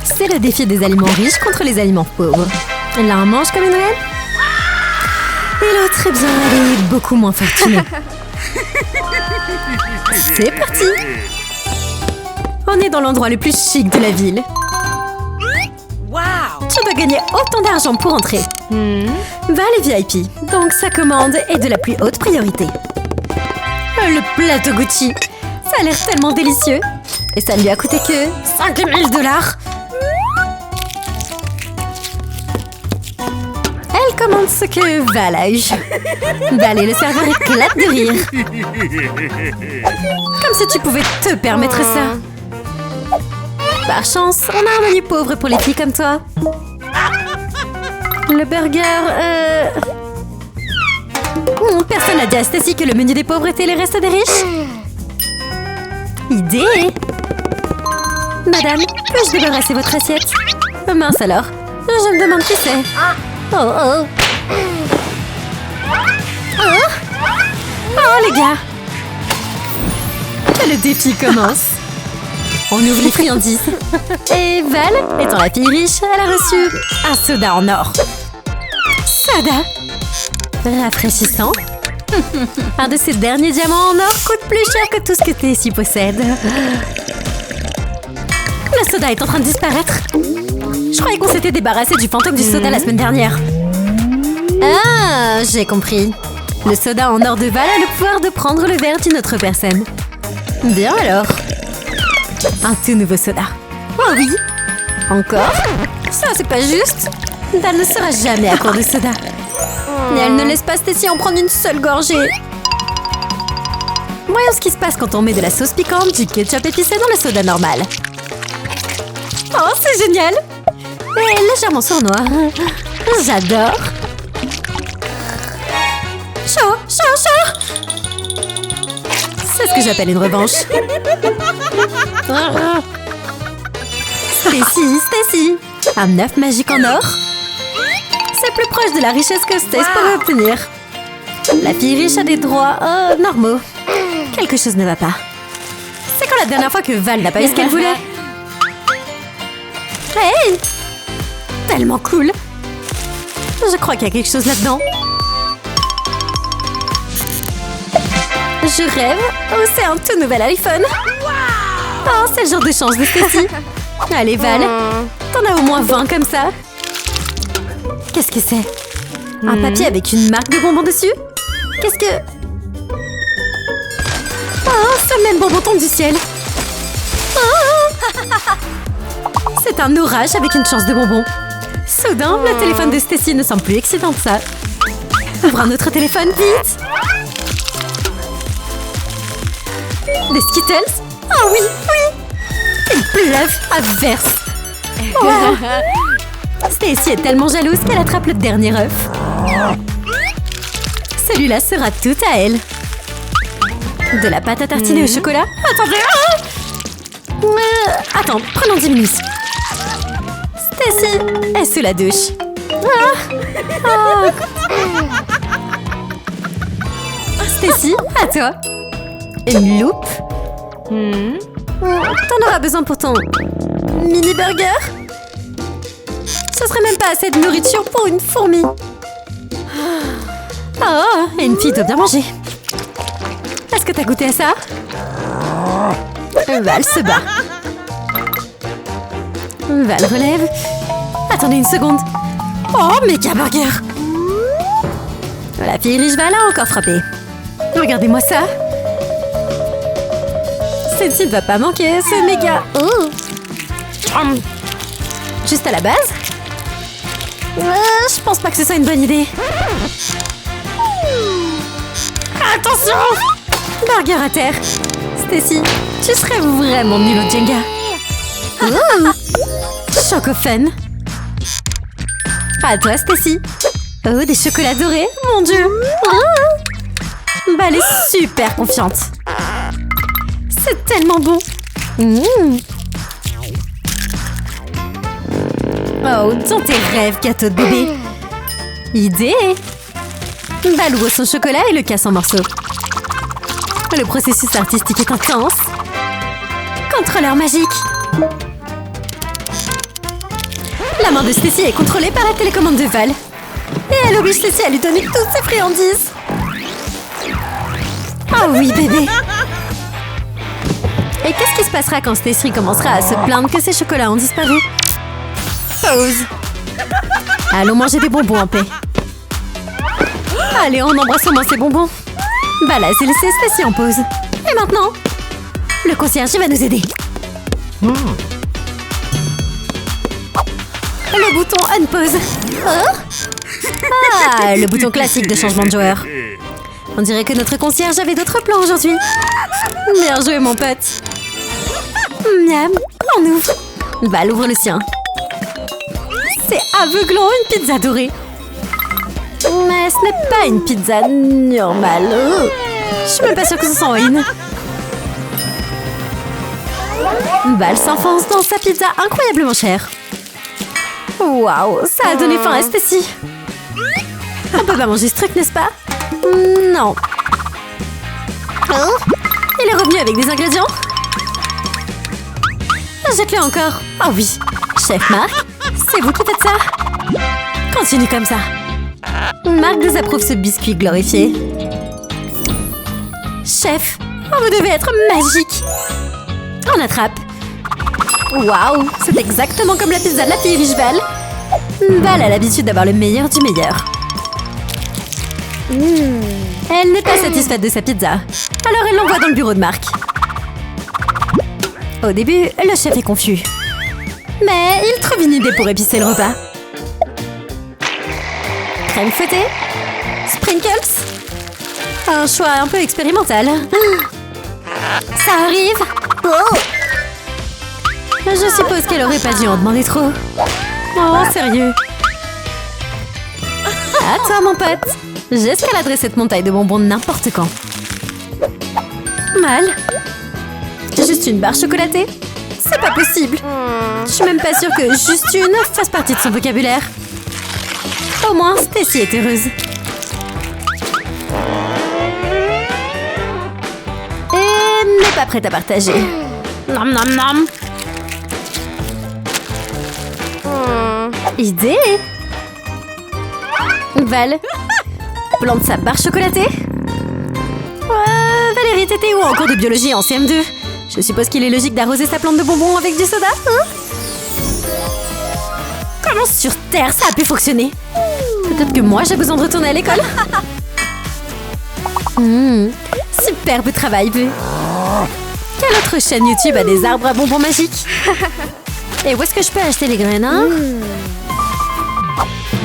C'est le défi des aliments riches contre les aliments pauvres. L'un mange comme une reine. Et l'autre, eh bien, elle est beaucoup moins fortunée. C'est parti! On est dans l'endroit le plus chic de la ville. Tu dois gagner autant d'argent pour entrer. Va les VIP. Donc sa commande est de la plus haute priorité. Le plateau Gucci. Ça a l'air tellement délicieux. Et ça ne lui a coûté que 5 000 $. Elle commande ce que Val a eu. Val et le serveur éclatent de rire. Comme si tu pouvais te permettre ça. Par chance, on a un menu pauvre pour les filles comme toi. Le burger, personne n'a dit à Stacy que le menu des pauvres était les restes des riches. Idée! Madame, peux-je débarrasser votre assiette? Mince alors, je me demande qui c'est. Oh oh! Oh les gars! Le défi commence. On ouvre les friandises. Et Val, étant la fille riche, elle a reçu un soda en or. Soda! Rafraîchissant. Un de ces derniers diamants en or coûte plus cher que tout ce que Stacy possède. Le soda est en train de disparaître. Je croyais qu'on s'était débarrassé du fantôme du soda la semaine dernière. Ah, j'ai compris. Le soda en or de Val a le pouvoir de prendre le verre d'une autre personne. Bien alors. Un tout nouveau soda. Oh oui. Encore? Ça, c'est pas juste. Val ne sera jamais à court de soda. Et elle ne laisse pas Stacy en prendre une seule gorgée. Voyons ce qui se passe quand on met de la sauce piquante, du ketchup épicé dans le soda normal. Oh, c'est génial! Et légèrement sournois. J'adore. Chaud, chaud, chaud! C'est ce que j'appelle une revanche. Stacy! Un œuf magique en or? C'est plus proche de la richesse que Stacy pourrait obtenir. La fille riche a des droits normaux. Quelque chose ne va pas. C'est quand la dernière fois que Val n'a pas eu ce qu'elle voulait? Hey! Tellement cool! Je crois qu'il y a quelque chose là-dedans. Je rêve. Oh, c'est un tout nouvel iPhone. Oh, c'est le genre de chance de Stacy. Allez, Val. T'en as au moins 20 comme ça. Qu'est-ce que c'est? Un papier avec une marque de bonbons dessus? Qu'est-ce que... Oh, ce même bonbon tombe du ciel. Oh. C'est un orage avec une chance de bonbons. Soudain, le téléphone de Stacy ne semble plus excitant que ça. Ouvre un autre téléphone, vite! Des Skittles? Oh oui, oui! Il pleuve à verse. Wow. Stacy est tellement jalouse qu'elle attrape le dernier œuf. Celui-là sera tout à elle. De la pâte à tartiner au chocolat? Attendez! Attends, prenons 10 minutes. Stacy est sous la douche. Stacy, à toi. Une loupe? T'en auras besoin pour ton mini burger? Ce serait même pas assez de nourriture pour une fourmi. Oh, une fille doit bien manger. Est-ce que t'as goûté à ça? Val se bat. Val relève. Attendez une seconde. Oh, méga burger! La fille riche Val a encore frappé. Regardez-moi ça. Celle-ci ne va pas manquer, ce méga... Oh. Juste à la base? Je pense pas que ce soit une bonne idée. Attention! Burger à terre. Stacy, tu serais vraiment nulle au Jenga. Choco fun. À toi, Stacy. Oh, des chocolats dorés, mon Dieu. Bah, elle est super confiante. C'est tellement bon. Oh, dans tes rêves, gâteau de bébé. Idée. Val ouvre son chocolat et le casse en morceaux. Le processus artistique est intense. Contrôleur magique. La main de Stacy est contrôlée par la télécommande de Val. Et elle oblige Stacy à lui donner toutes ses friandises. Oh oui, bébé. Et qu'est-ce qui se passera quand Stacy commencera à se plaindre que ses chocolats ont disparu? Pause. Allons manger des bonbons en paix. Allez, on embrasse au moins ces bonbons. Bah là, c'est laissé Stacy en pause. Et maintenant, le concierge va nous aider. Le bouton unpause. Oh, ah, le bouton classique de changement de joueur. On dirait que notre concierge avait d'autres plans aujourd'hui. Bien joué, mon pote. Miam, on ouvre. Val ouvre le sien. C'est aveuglant, une pizza dorée. Mais ce n'est pas une pizza normale. Je suis même pas sûre que ce soit win. Val s'enfonce dans sa pizza incroyablement chère. Waouh, ça a donné faim à Stacy. On peut pas manger ce truc, n'est-ce pas? Non. Oh, il est revenu avec des ingrédients. Jette-le encore. Oh oui. Chef Marc, c'est vous qui faites ça? Continue comme ça. Marc désapprouve ce biscuit glorifié. Chef, vous devez être magique. On attrape. Waouh, c'est exactement comme la pizza de la fille riche Val. Val a l'habitude d'avoir le meilleur du meilleur. Elle n'est pas satisfaite de sa pizza. Alors elle l'envoie dans le bureau de Marc. Au début, le chef est confus. Mais il trouve une idée pour épicer le repas. Crème fouettée, sprinkles. Un choix un peu expérimental. Ça arrive. Oh. Je suppose qu'elle aurait pas dû en demander trop. Oh, sérieux. À toi, mon pote. J'escaladerai cette montagne de bonbons n'importe quand. Mal. Juste une barre chocolatée? C'est pas possible. Je suis même pas sûre que juste une fasse partie de son vocabulaire. Au moins, Stacy est heureuse. Et n'est pas prête à partager. Nom nom nom. Idée. Val plante sa barre chocolatée. Valérie, t'étais où en cours de biologie en CM2? Je suppose qu'il est logique d'arroser sa plante de bonbons avec du soda, hein? Comment sur Terre ça a pu fonctionner? Peut-être que moi j'ai besoin de retourner à l'école. Superbe travail, Bé. Quelle autre chaîne YouTube a des arbres à bonbons magiques? Et où est-ce que je peux acheter les graines, hein?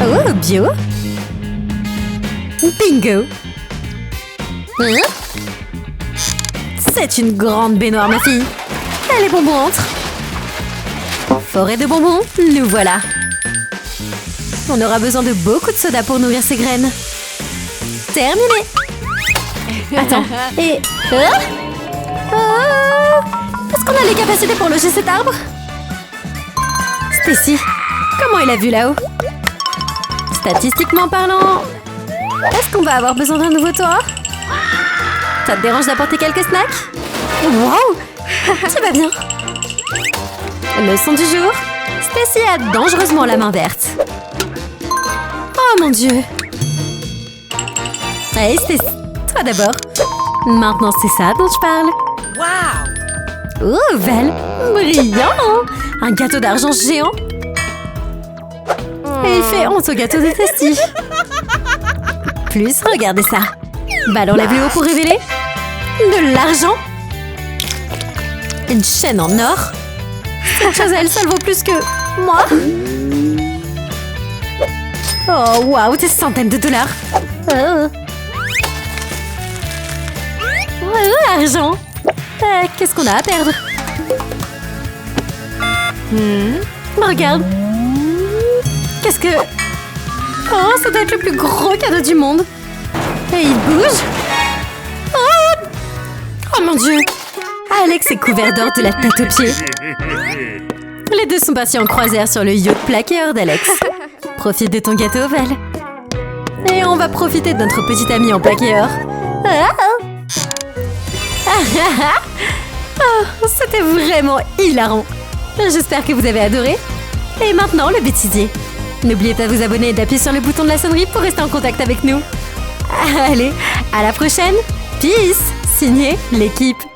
Oh, bio. Bingo. C'est une grande baignoire, ma fille. Et les bonbons entrent. Forêt de bonbons, nous voilà. On aura besoin de beaucoup de soda pour nourrir ces graines. Terminé. Attends, et... est-ce qu'on a les capacités pour loger cet arbre? Stacy, comment il a vu là-haut? Statistiquement parlant, est-ce qu'on va avoir besoin d'un nouveau toit? Ça te dérange d'apporter quelques snacks? Wow, tu vas bien. Leçon du jour. Stacy a dangereusement la main verte. Oh mon Dieu. Hey Stacy, toi d'abord. Maintenant c'est ça dont je parle. Wow! Oh Val, brillant. Un gâteau d'argent géant. Et il fait honte au gâteau de Stacy. Plus, regardez ça. Val enlève le haut pour révéler de l'argent. Une chaîne en or. Cette chose, elle seule vaut plus que moi. Oh, waouh, des centaines de dollars. Argent. Qu'est-ce qu'on a à perdre? Regarde. Qu'est-ce que... Oh, ça doit être le plus gros cadeau du monde. Et il bouge. Oh mon Dieu. Alex est couvert d'or de la tête aux pieds. Les deux sont partis en croisière sur le yacht plaqueur d'Alex. Profite de ton gâteau, Val. Et on va profiter de notre petite amie en plaqueur. Oh, c'était vraiment hilarant. J'espère que vous avez adoré. Et maintenant, le bêtisier. N'oubliez pas de vous abonner et d'appuyer sur le bouton de la sonnerie pour rester en contact avec nous. Allez, à la prochaine. Peace. Signé l'équipe.